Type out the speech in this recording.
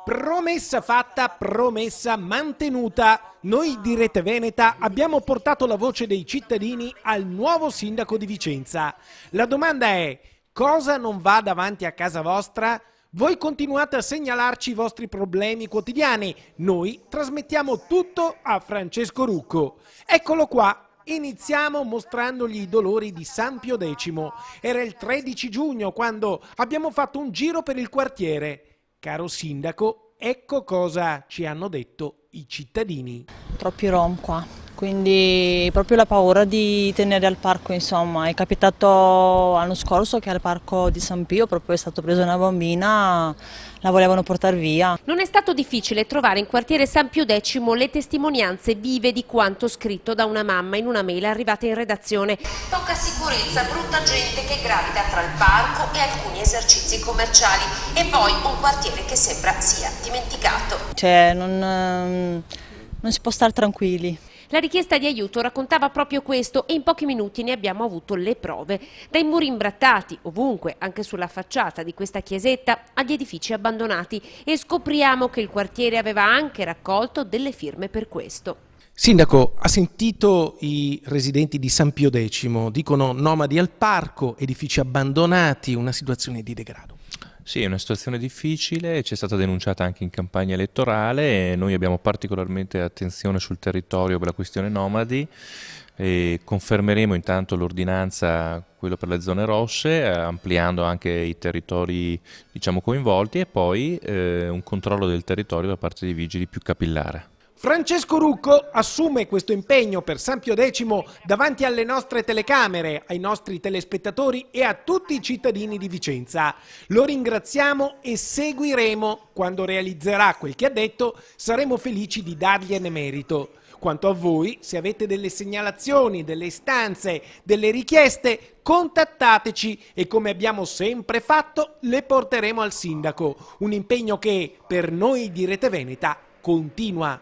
Promessa fatta, promessa mantenuta. Noi di Rete Veneta abbiamo portato la voce dei cittadini al nuovo sindaco di Vicenza. La domanda è: cosa non va davanti a casa vostra? Voi continuate a segnalarci i vostri problemi quotidiani. Noi trasmettiamo tutto a Francesco Rucco. Eccolo qua. Iniziamo mostrandogli i dolori di San Pio X. Era il 13 giugno quando abbiamo fatto un giro per il quartiere. Caro sindaco, ecco cosa ci hanno detto i cittadini. Troppi rom qua, quindi proprio la paura di tenere al parco, insomma. È capitato l'anno scorso che al parco di San Pio proprio è stata presa una bambina, la volevano portare via. Non è stato difficile trovare in quartiere San Pio X le testimonianze vive di quanto scritto da una mamma in una mail arrivata in redazione. Poca sicurezza, brutta gente che gravita tra il parco e alcuni esercizi commerciali e poi un quartiere che sembra sia dimenticato. Cioè, non si può stare tranquilli. La richiesta di aiuto raccontava proprio questo e in pochi minuti ne abbiamo avuto le prove. Dai muri imbrattati, ovunque, anche sulla facciata di questa chiesetta, agli edifici abbandonati e scopriamo che il quartiere aveva anche raccolto delle firme per questo. Sindaco, ha sentito i residenti di San Pio X, dicono nomadi al parco, edifici abbandonati, una situazione di degrado. Sì, è una situazione difficile, ci è stata denunciata anche in campagna elettorale e noi abbiamo particolarmente attenzione sul territorio per la questione nomadi e confermeremo intanto l'ordinanza, quello per le zone rosse, ampliando anche i territori coinvolti e poi un controllo del territorio da parte dei vigili più capillare. Francesco Rucco assume questo impegno per San Pio X davanti alle nostre telecamere, ai nostri telespettatori e a tutti i cittadini di Vicenza. Lo ringraziamo e seguiremo. Quando realizzerà quel che ha detto, saremo felici di dargliene merito. Quanto a voi, se avete delle segnalazioni, delle istanze, delle richieste, contattateci e come abbiamo sempre fatto, le porteremo al sindaco. Un impegno che per noi di Rete Veneta continua.